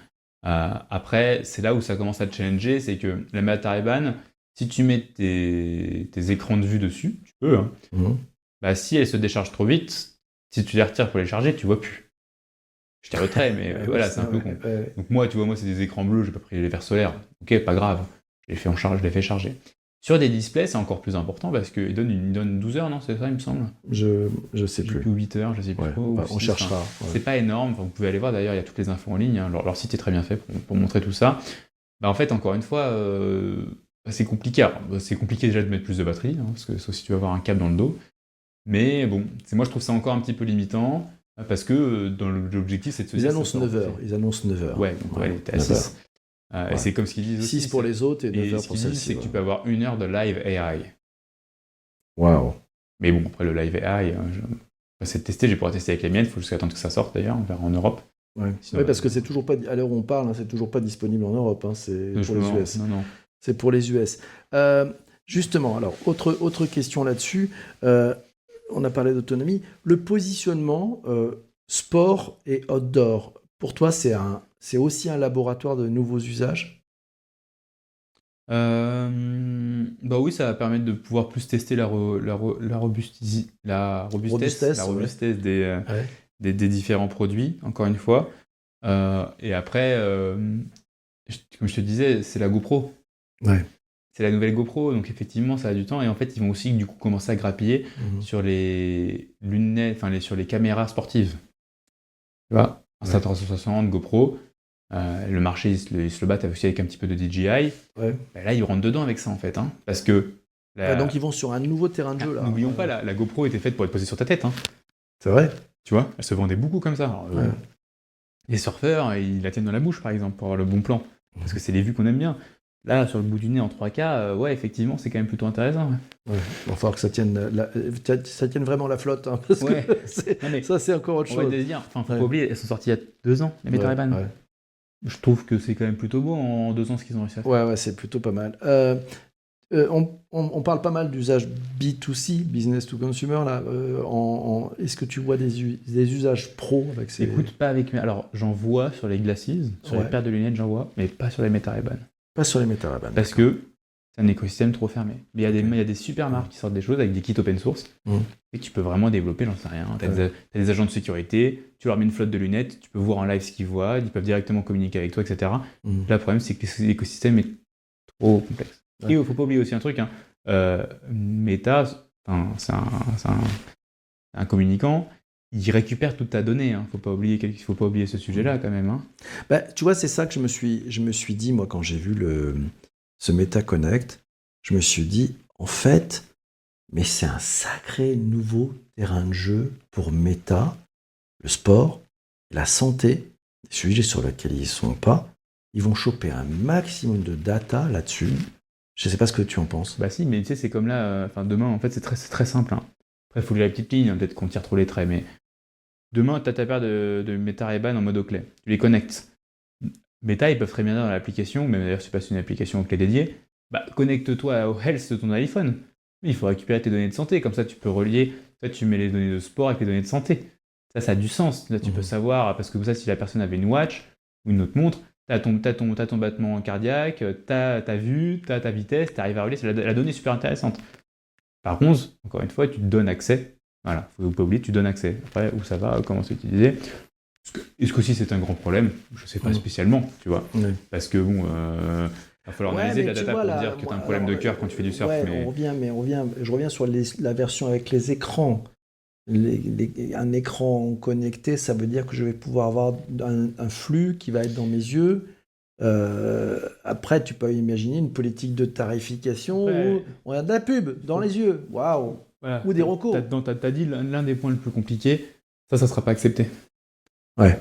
Après, c'est là où ça commence à te challenger, c'est que la Meta Ray-Ban, si tu mets tes écrans de vue dessus, tu peux, hein, bah, si elles se déchargent trop vite, si tu les retires pour les charger, tu vois plus. Je t'ai retrait, mais voilà, c'est un peu con. Donc moi, tu vois, moi, c'est des écrans bleus, j'ai pas pris les verres solaires. Ok, pas grave, je les fais charger. Sur des displays, c'est encore plus important parce qu'ils donnent 12 heures, non? C'est ça, il me semble. Je sais plus. Ou 8 heures, je sais plus trop. On cherchera. C'est pas énorme, vous pouvez aller voir d'ailleurs, il y a toutes les infos en ligne, hein. Leur site est très bien fait pour montrer tout ça. Bah, en fait, encore une fois, c'est compliqué. Alors, c'est compliqué déjà de mettre plus de batterie, hein, parce que sauf si tu veux avoir un câble dans le dos. Mais bon, moi je trouve ça encore un petit peu limitant, parce que dans l'objectif, c'est de se dire... Ils annoncent 9 heures. Ils annoncent 9 heures. Ouais, donc elle était à 6. Et c'est comme ce qu'ils disent aussi. 6 pour les autres et 9 heures pour celle-ci. C'est que tu peux avoir 1 heure de live AI. Waouh. Mais bon, après le live AI, c'est de tester, je vais pouvoir tester avec les miennes, il faut jusqu'à attendre que ça sorte d'ailleurs, on verra en Europe. Ouais. Sinon, Ouais, parce que c'est toujours pas, à l'heure où on parle, c'est toujours pas disponible en Europe, c'est pour les US. Non. C'est pour les US. Justement, alors, autre question là-dessus. On a parlé d'autonomie. Le positionnement sport et outdoor, pour toi, c'est aussi un laboratoire de nouveaux usages? Bah oui, ça va permettre de pouvoir plus tester la robustesse Ouais. des différents produits, encore une fois. Et après, comme je te disais, c'est la GoPro. Ouais. C'est la nouvelle GoPro, donc effectivement, ça a du temps. Et en fait, ils vont aussi du coup commencer à grappiller sur les lunettes, sur les caméras sportives. Tu vois, Insta360, GoPro. Le marché, ils se le battent aussi avec un petit peu de DJI. Ouais. Ben là, ils rentrent dedans avec ça, en fait. Parce que... Donc, ils vont sur un nouveau terrain de jeu, là. N'oublions pas, la GoPro était faite pour être posée sur ta tête. C'est vrai? Tu vois, elle se vendait beaucoup comme ça. Alors, Ouais. les surfeurs, ils la tiennent dans la bouche, par exemple, pour avoir le bon plan. Parce que c'est les vues qu'on aime bien. Là, sur le bout du nez en 3K, ouais, effectivement, c'est quand même plutôt intéressant. Ouais. Il va falloir que ça tienne vraiment la flotte. Parce que ça, c'est encore autre chose. On va te dire, faut pas oublier, elles sont sorties il y a 2 ans, les Meta Ray-Ban. Ouais. Je trouve que c'est quand même plutôt beau en 2 ans ce qu'ils ont réussi à faire. Ouais, c'est plutôt pas mal. On parle pas mal d'usage B2C, business to consumer, là. Est-ce que tu vois des usages pro avec ces... Écoute, pas avec mes... Alors, j'en vois sur les Glasses, sur les paires de lunettes, j'en vois, mais pas sur les Meta Ray-Ban. Pas sur les Meta Ray-Ban. Parce que c'est un écosystème trop fermé. Mais il y a des super marques qui sortent des choses avec des kits open source et que tu peux vraiment développer, j'en sais rien. T'as des agents de sécurité, tu leur mets une flotte de lunettes, tu peux voir en live ce qu'ils voient, ils peuvent directement communiquer avec toi, etc. Là, le problème, c'est que l'écosystème est trop complexe. Et il ne faut pas oublier aussi un truc, Meta, c'est un communicant, il récupère toute ta donnée. Il ne faut pas oublier ce sujet-là quand même. Bah, tu vois, c'est ça que je me suis dit, moi, quand j'ai vu ce Meta Connect, je me suis dit, en fait, mais c'est un sacré nouveau terrain de jeu pour Meta, le sport, la santé, des sujets sur lesquels ils ne sont pas. Ils vont choper un maximum de data là-dessus. Je ne sais pas ce que tu en penses. Bah si, mais tu sais, c'est comme là, demain, en fait, c'est très simple. Après, il faut lire la petite ligne, peut-être qu'on tire trop les traits, mais demain, tu as ta paire de Meta Ray-Ban en mode clé. Tu les connectes. Meta, ils peuvent très bien dans l'application, même d'ailleurs, c'est pas une application aux clés dédiée. Bah, connecte-toi au Health de ton iPhone. Il faut récupérer tes données de santé, comme ça, tu peux relier. Ça, tu mets les données de sport avec les données de santé. Ça a du sens. Là, tu peux savoir, parce que ça, si la personne avait une watch ou une autre montre, t'as ton battement cardiaque, t'as ta vue, t'as ta vitesse, t'arrives à relier, la donnée est super intéressante. Par contre, encore une fois, tu te donnes accès. Voilà, faut pas oublier, tu donnes accès. Après, où ça va, comment c'est utilisé. Est-ce que si c'est un grand problème? Je ne sais pas spécialement, tu vois. Parce que bon, il va falloir analyser la data pour dire que tu as un problème de cœur quand tu fais du surf. Je reviens sur la version avec les écrans. Un écran connecté, ça veut dire que je vais pouvoir avoir un flux qui va être dans mes yeux. Après, tu peux imaginer une politique de tarification où on a de la pub dans les yeux. Waouh! Voilà. Ou des recours. T'as dit l'un des points les plus compliqués. Ça sera pas accepté. Ouais.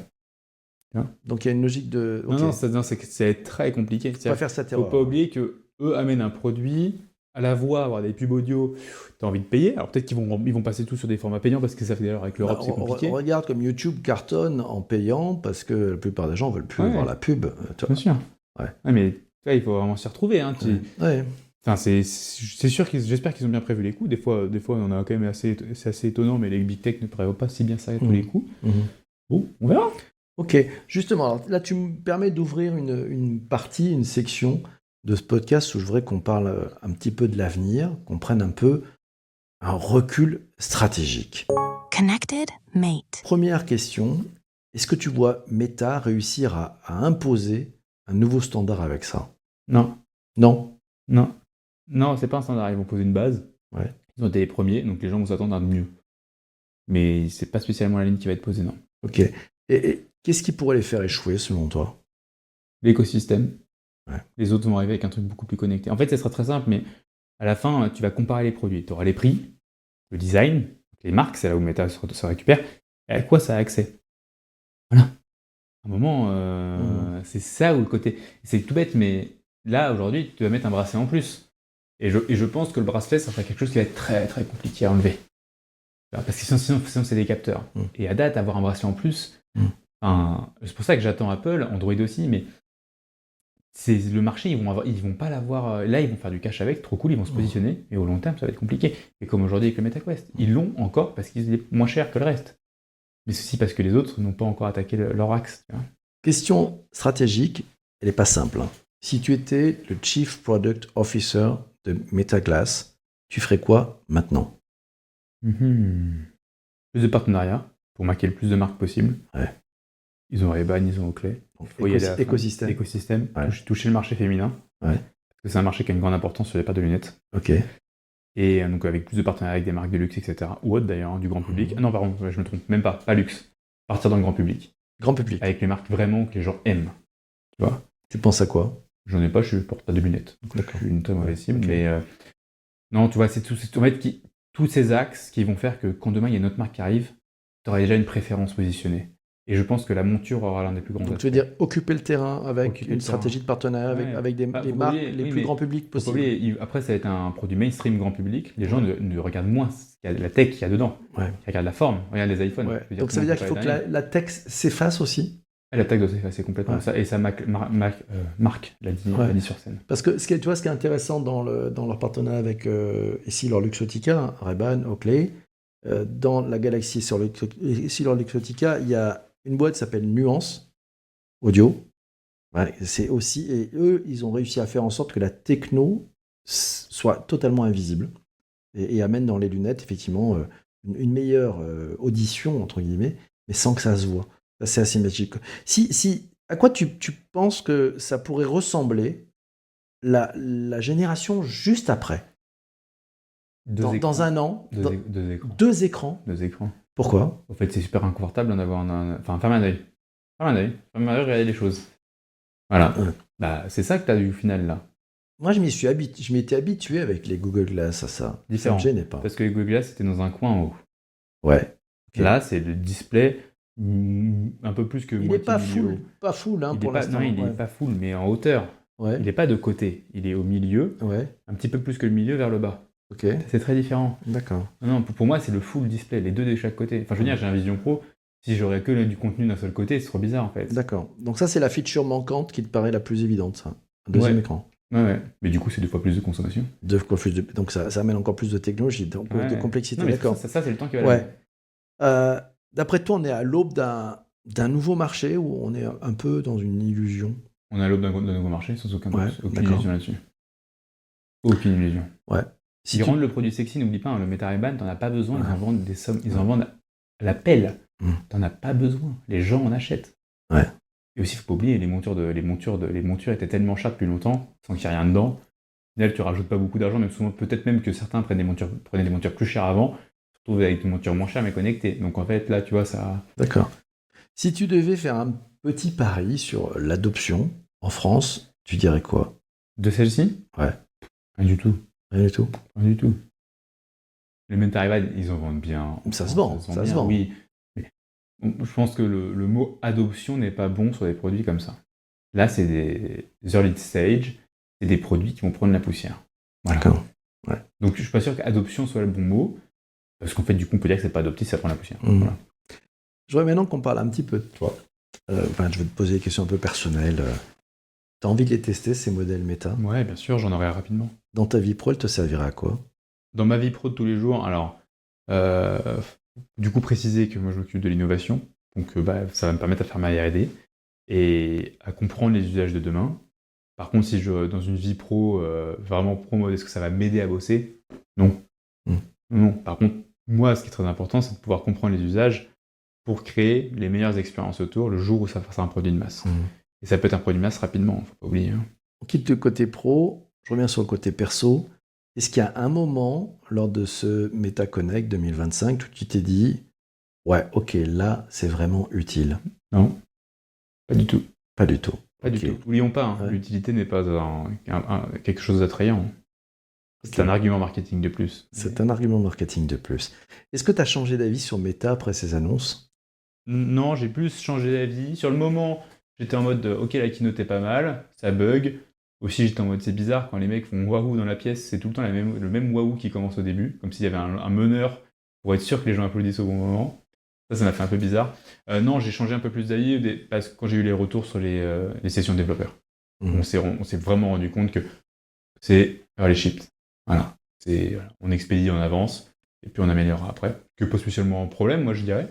Donc il y a une logique de... Okay. Non, c'est très compliqué. Faut pas faire cette erreur. Faut pas oublier qu'eux amènent un produit, à la voix, avoir des pubs audio, tu as envie de payer. Alors peut-être qu'ils vont passer tout sur des formats payants parce que ça fait d'ailleurs avec l'Europe, c'est compliqué. On regarde comme YouTube cartonne en payant parce que la plupart des gens veulent plus voir la pub. Bien sûr. Ouais, mais il faut vraiment s'y retrouver. Enfin, c'est sûr j'espère qu'ils ont bien prévu les coûts. Des fois, on a quand même c'est assez étonnant, mais les big tech ne prévoient pas si bien ça tous les coûts. Bon, on verra. Ok, justement, alors là tu me permets d'ouvrir une partie, une section de ce podcast où je voudrais qu'on parle un petit peu de l'avenir, qu'on prenne un peu un recul stratégique. Connected Mate. Première question, est-ce que tu vois Meta réussir à imposer un nouveau standard avec ça? Non. Non, c'est pas un standard, ils vont poser une base. Ouais. Ils ont été les premiers, donc les gens vont s'attendre à mieux. Mais c'est pas spécialement la ligne qui va être posée, non. Ok. Et qu'est-ce qui pourrait les faire échouer selon toi? L'écosystème. Ouais. Les autres vont arriver avec un truc beaucoup plus connecté. En fait, ça sera très simple, mais à la fin, tu vas comparer les produits. Tu auras les prix, le design, les marques, c'est là où Meta se récupère, et à quoi ça a accès. Voilà. À un moment, c'est ça où le côté... C'est tout bête, mais là, aujourd'hui, tu vas mettre un bracelet en plus. Et je pense que le bracelet, ça sera quelque chose qui va être très, très compliqué à enlever. Parce que sinon c'est des capteurs. Et à date, avoir un bracelet en plus, c'est pour ça que j'attends Apple, Android aussi, mais c'est le marché, ils vont pas l'avoir. Là, ils vont faire du cash avec, trop cool, ils vont se positionner, mais au long terme, ça va être compliqué. Et comme aujourd'hui avec le MetaQuest, ils l'ont encore parce qu'il est moins cher que le reste. Mais ceci parce que les autres n'ont pas encore attaqué leur axe. Tu vois. Question stratégique, elle n'est pas simple. Si tu étais le Chief Product Officer de MetaGlass, tu ferais quoi maintenant? Plus de partenariats pour marquer le plus de marques possible. Ouais. Ils ont Ray-Ban, ils ont Oakley. Écosystème. Ouais. Toucher le marché féminin. Ouais. Parce que c'est un marché qui a une grande importance sur les paires de lunettes. Ok. Et donc avec plus de partenariats avec des marques de luxe, etc. Ou autres d'ailleurs, du grand public. Ah non, pardon, je me trompe, même pas luxe. Partir dans le grand public. Grand public. Avec les marques vraiment que les gens aiment. Tu vois? Tu penses à quoi? J'en ai pas, je suis porte de lunettes. Donc je suis une très mauvaise cible. Okay. Mais non, tu vois, c'est en fait tous ces axes qui vont faire que quand demain il y a une autre marque qui arrive, tu auras déjà une préférence positionnée. Et je pense que la monture aura l'un des plus grands. Donc tu veux dire occuper le terrain avec une stratégie de partenariat avec des marques les plus grand public possibles. Après, ça va être un produit mainstream grand public. Les gens ne regardent moins la tech qu'il y a dedans. Ils regardent la forme, regardent les iPhones. Ouais. Donc ça veut dire qu'il faut que la tech s'efface aussi. La tech doit s'effacer complètement. Ça, et ça Marc l'a dit sur scène. Parce que ce qui est intéressant dans leur partenariat avec ici leur Luxottica, Ray-Ban, Oakley, dans la galaxie sur leur Luxottica, il y a une boîte qui s'appelle Nuance Audio. Ouais, c'est aussi, et eux, ils ont réussi à faire en sorte que la techno soit totalement invisible et amène dans les lunettes, effectivement, une meilleure audition, entre guillemets, mais sans que ça se voit. Ça, c'est assez magique. À quoi tu penses que ça pourrait ressembler la génération juste après? Dans un an, deux écrans. Pourquoi? En fait, c'est super inconfortable d'en avoir ferme un œil. Regarder les choses. Voilà. C'est ça que tu as eu au final, là. Moi, je m'étais habitué avec les Google Glass à ça. Différent. Ça me gênait pas. Parce que les Google Glass, c'était dans un coin en haut. Ouais. Okay. Là, c'est le display un peu plus que il n'est pas full, pour l'instant. Non, il n'est pas full, mais en hauteur. Ouais. Il n'est pas de côté. Il est au milieu, un petit peu plus que le milieu vers le bas. Ok. C'est très différent. D'accord. Non, pour moi, c'est le full display, les deux de chaque côté. Enfin, je veux dire, j'ai un Vision Pro. Si j'aurais que du contenu d'un seul côté, c'est trop bizarre en fait. D'accord. Donc ça, c'est la feature manquante qui te paraît la plus évidente, ça. Un deuxième écran. Ouais. Mais du coup, c'est 2 fois plus de consommation. Donc ça amène encore plus de technologie, de complexité. Non, d'accord. Ça, c'est le temps qui va l'amener. D'après toi, on est à l'aube d'un nouveau marché ou on est un peu dans une illusion? On est à l'aube d'un nouveau marché, sans aucun doute. Aucune illusion là-dessus. Aucune illusion. Ouais. Si rendent le produit sexy, n'oublie pas, le Meta Ray-Ban, t'en as pas besoin, ils en vendent des sommes, ils en vendent à la pelle. T'en as pas besoin, les gens en achètent. Ouais. Et aussi, faut pas oublier, les montures étaient tellement chères depuis longtemps, sans qu'il y ait rien dedans. Là, tu rajoutes pas beaucoup d'argent, même souvent, peut-être même que certains prenaient des montures plus chères avant, se retrouvent avec des montures moins chères mais connectées. Donc en fait, là, tu vois, ça. D'accord. Si tu devais faire un petit pari sur l'adoption en France, tu dirais quoi? De celle-ci? Ouais. Rien du tout. Rien du tout. Rien du tout. Les Meta Ray-Ban, ils en vendent bien. Ça se vend. Oui. Mais je pense que le mot adoption n'est pas bon sur des produits comme ça. Là, c'est des early stage, c'est des produits qui vont prendre la poussière. Voilà. D'accord. Ouais. Donc, je suis pas sûr qu'adoption soit le bon mot, parce qu'en fait, du coup, on peut dire que c'est pas adopté, ça prend la poussière. Voilà. Je voudrais maintenant qu'on parle un petit peu de toi. Je vais te poser des questions un peu personnelles. Tu as envie de les tester, ces modèles Meta? Ouais, bien sûr, j'en aurai rapidement. Dans ta vie pro, elle te servira à quoi? Dans ma vie pro de tous les jours, alors, du coup, préciser que moi, je m'occupe de l'innovation. Donc, ça va me permettre à faire ma R&D et à comprendre les usages de demain. Par contre, si dans une vie pro, vraiment pro mode, est-ce que ça va m'aider à bosser? Non. Non. Par contre, moi, ce qui est très important, c'est de pouvoir comprendre les usages pour créer les meilleures expériences autour le jour où ça sera un produit de masse. Et ça peut être un produit de masse rapidement, faut pas oublier. On quitte le côté pro, je reviens sur le côté perso. Est-ce qu'il y a un moment, lors de ce Meta Connect 2025, où tu t'es dit « Ouais, ok, là, c'est vraiment utile ». Non, pas du tout. Pas du tout. Pas du tout. N'oublions pas, l'utilité n'est pas quelque chose d'attrayant. C'est un argument marketing de plus. C'est un argument marketing de plus. Est-ce que tu as changé d'avis sur Meta après ces annonces? Non, j'ai plus changé d'avis. Sur le moment, j'étais en mode ok, la keynote est pas mal, ça bug. Aussi, j'étais en mode c'est bizarre quand les mecs font waouh dans la pièce, c'est tout le temps le même waouh qui commence au début, comme s'il y avait un meneur pour être sûr que les gens applaudissent au bon moment. Ça m'a fait un peu bizarre. Non, j'ai changé un peu plus d'avis parce que quand j'ai eu les retours sur les sessions développeurs. On s'est vraiment rendu compte que c'est faire les ships. Voilà. On expédie en avance et puis on améliorera après. Que pas spécialement un problème, moi je dirais.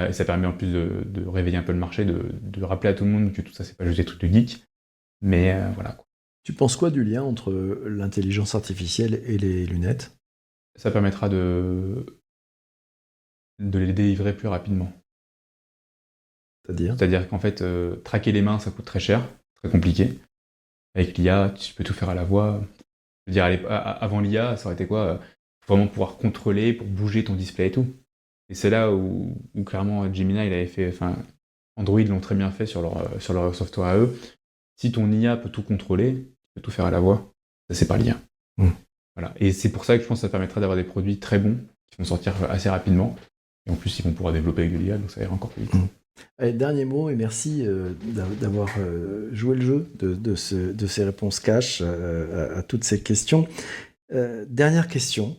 Et ça permet en plus de réveiller un peu le marché, de rappeler à tout le monde que tout ça c'est pas juste des trucs de geek. Mais voilà. Quoi. Tu penses quoi du lien entre l'intelligence artificielle et les lunettes? Ça permettra de les délivrer plus rapidement. C'est-à-dire qu'en fait, traquer les mains, ça coûte très cher, très compliqué. Avec l'IA, tu peux tout faire à la voix. Je veux dire, avant l'IA, ça aurait été quoi? Vraiment pouvoir contrôler, pour bouger ton display et tout. Et c'est là où clairement Gemini, il avait fait... Enfin, Android l'ont très bien fait sur leur software à eux. Si ton IA peut tout contrôler, tu peux tout faire à la voix. Ça, c'est pas l'IA. Voilà. Et c'est pour ça que je pense que ça permettra d'avoir des produits très bons, qui vont sortir assez rapidement. Et en plus, ils vont pouvoir développer avec de l'IA, donc ça ira encore plus vite. Allez, dernier mot, et merci d'avoir joué le jeu de ces réponses cash à toutes ces questions. Dernière question,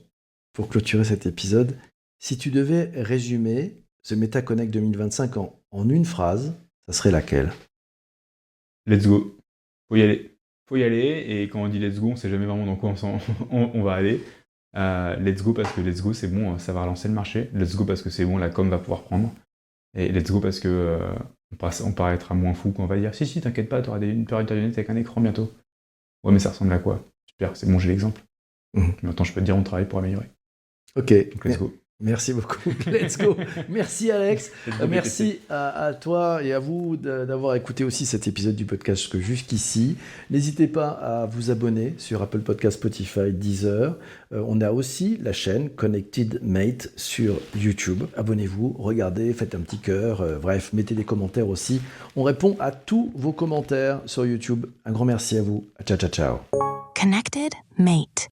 pour clôturer cet épisode. Si tu devais résumer ce MetaConnect 2025 en une phrase, ça serait laquelle? Let's go. Faut y aller, et quand on dit let's go, on sait jamais vraiment dans quoi on va aller. Let's go parce que let's go, c'est bon, ça va relancer le marché. Let's go parce que c'est bon, la com va pouvoir prendre. Et let's go parce que on paraîtra moins fou quand on va dire si, t'inquiète pas, t'auras une paire de lunettes avec un écran bientôt. Ouais, mais ça ressemble à quoi? Super, c'est bon, j'ai l'exemple. Maintenant, je peux te dire, on travaille pour améliorer. Ok. Donc, let's go. Merci beaucoup. Let's go. Merci Alex. Merci à toi et à vous d'avoir écouté aussi cet épisode du podcast jusqu'ici. N'hésitez pas à vous abonner sur Apple Podcast, Spotify, Deezer. On a aussi la chaîne Connected Mate sur YouTube. Abonnez-vous, regardez, faites un petit cœur. Bref, mettez des commentaires aussi. On répond à tous vos commentaires sur YouTube. Un grand merci à vous. Ciao, ciao, ciao. Connected Mate.